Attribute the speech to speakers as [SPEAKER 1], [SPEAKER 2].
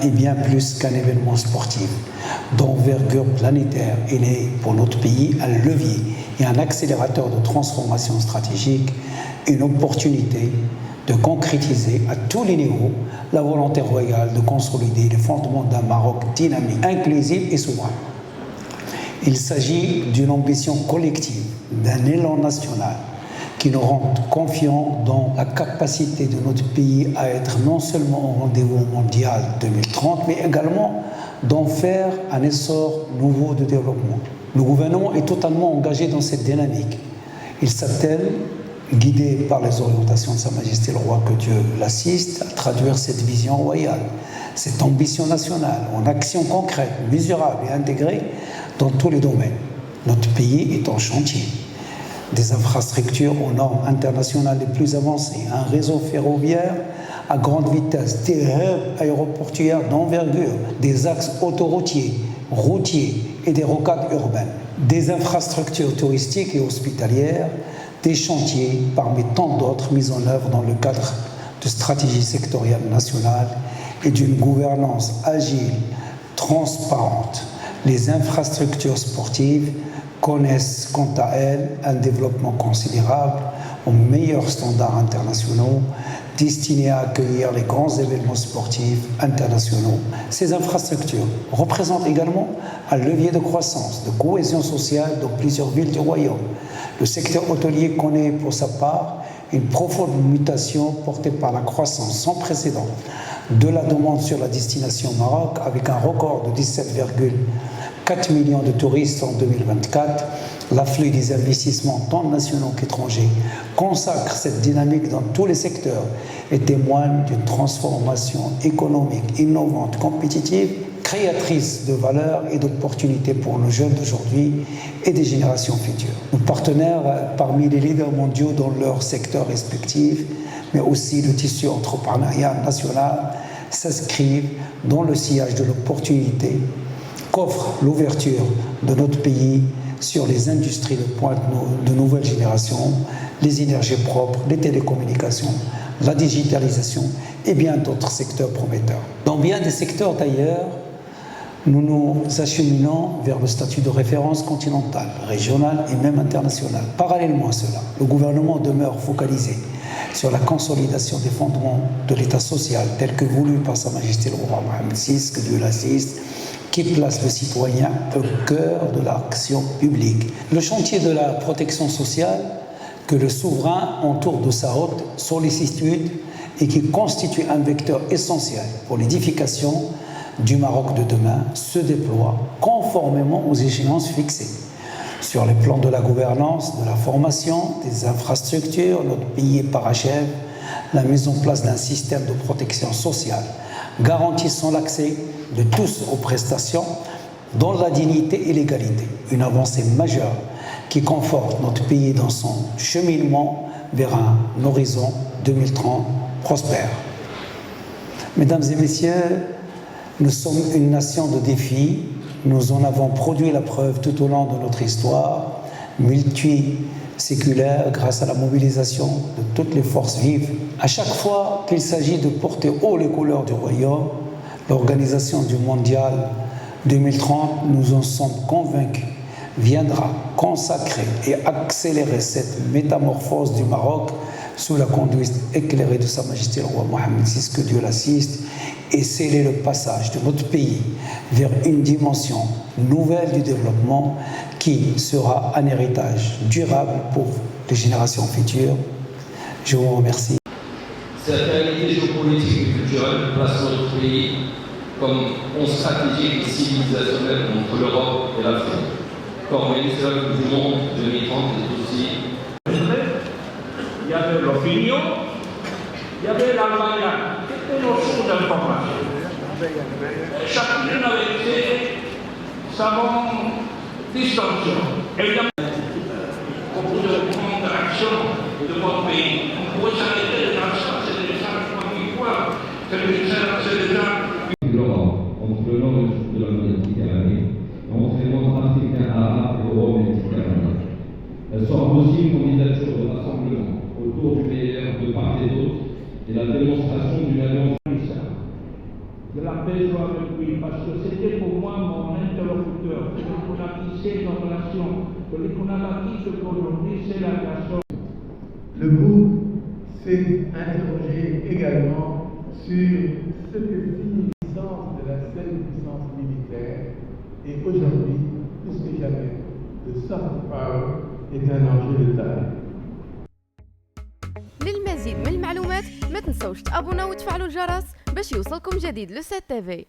[SPEAKER 1] est bien plus qu'un événement sportif d'envergure planétaire. Il est pour notre pays un levier et un accélérateur de transformation stratégique, une opportunité de concrétiser à tous les niveaux la volonté royale de consolider les fondements d'un Maroc dynamique, inclusif et souverain. Il s'agit d'une ambition collective, d'un élan national qui nous rend confiants dans la capacité de notre pays à être non seulement au rendez-vous mondial 2030, mais également d'en faire un essor nouveau de développement. Le gouvernement est totalement engagé dans cette dynamique. Il s'attelle, guidé par les orientations de Sa Majesté le Roi, que Dieu l'assiste, à traduire cette vision royale, cette ambition nationale en actions concrètes, mesurables et intégrées dans tous les domaines. Notre pays est en chantier. Des infrastructures aux normes internationales les plus avancées, un réseau ferroviaire à grande vitesse, des hubs aéroportuaires d'envergure, des axes autoroutiers, routiers et des rocades urbaines, des infrastructures touristiques et hospitalières, des chantiers parmi tant d'autres mis en œuvre dans le cadre de stratégies sectorielles nationales et d'une gouvernance agile, transparente. Les infrastructures sportives connaissent quant à elles un développement considérable aux meilleurs standards internationaux destinés à accueillir les grands événements sportifs internationaux. Ces infrastructures représentent également un levier de croissance, de cohésion sociale dans plusieurs villes du royaume. Le secteur hôtelier connaît pour sa part une profonde mutation portée par la croissance sans précédent de la demande sur la destination Maroc, avec un record de 17,4 millions de touristes en 2024. L'afflux des investissements tant nationaux qu'étrangers consacre cette dynamique dans tous les secteurs et témoigne d'une transformation économique innovante, compétitive, créatrice de valeur et d'opportunités pour nos jeunes d'aujourd'hui et des générations futures. Nos partenaires, parmi les leaders mondiaux dans leurs secteurs respectifs, mais aussi le tissu entrepreneurial national, s'inscrivent dans le sillage de l'opportunité qu'offre l'ouverture de notre pays sur les industries de pointe de nouvelle génération, les énergies propres, les télécommunications, la digitalisation et bien d'autres secteurs prometteurs. Dans bien des secteurs d'ailleurs, nous nous acheminons vers le statut de référence continentale, régionale et même internationale. Parallèlement à cela, le gouvernement demeure focalisé sur la consolidation des fondements de l'État social tel que voulu par Sa Majesté le Roi Mohammed VI, que Dieu l'assiste, qui place le citoyen au cœur de l'action publique. Le chantier de la protection sociale que le souverain entoure de sa haute sollicitude et qui constitue un vecteur essentiel pour l'édification du Maroc de demain se déploie conformément aux échéances fixées. Sur les plans de la gouvernance, de la formation, des infrastructures, notre pays parachève la mise en place d'un système de protection sociale garantissant l'accès de tous aux prestations dans la dignité et l'égalité. Une avancée majeure qui conforte notre pays dans son cheminement vers un horizon 2030 prospère. Mesdames et messieurs, nous sommes une nation de défis. Nous en avons produit la preuve tout au long de notre histoire, multiséculaire, grâce à la mobilisation de toutes les forces vives. À chaque fois qu'il s'agit de porter haut les couleurs du royaume, l'organisation du Mondial 2030, nous en sommes convaincus, viendra consacrer et accélérer cette métamorphose du Maroc sous la conduite éclairée de Sa Majesté le Roi Mohammed VI, que Dieu l'assiste, et sceller le passage de notre pays vers une dimension nouvelle du développement qui sera un héritage durable pour les générations futures. Je vous remercie.
[SPEAKER 2] Cette réalité géopolitique et culturelle place notre pays comme pont stratégique et civilisationnel entre l'Europe et l'Afrique. Comme ministre du monde 2030 est aussi.
[SPEAKER 3] Il y avait l'opinion, il y avait l'Allemagne, c'était nos sources d'information. Chacune avait été savant distinction. Et il y a beaucoup de grandes actions de votre pays. On pourrait s'arrêter de ça, c'est déjà une fois, c'est déjà.
[SPEAKER 4] L'Europe, entre le nord de la Méditerranée, et entre les mondes africains, arabes et euro-méditerranéens. Elle sort aussi une candidature de rassemblement autour du meilleur de part et d'autre et la démonstration d'une alliance cruciale.
[SPEAKER 3] de la paix soit avec lui, parce que c'était pour moi mon interlocuteur, celui qu'on a tissé nos relations, celui qu'on a bâti ce qu'aujourd'hui c'est la nation.
[SPEAKER 5] Le groupe s'est interrogé également sur ce que signifie l'essence de la seule puissance militaire, et aujourd'hui, plus que jamais, le soft power est un enjeu de taille.
[SPEAKER 6] للمزيد من المعلومات ما تنسوش تابونا وتفعلوا الجرس باش يوصلكم جديد لو 7 تي في.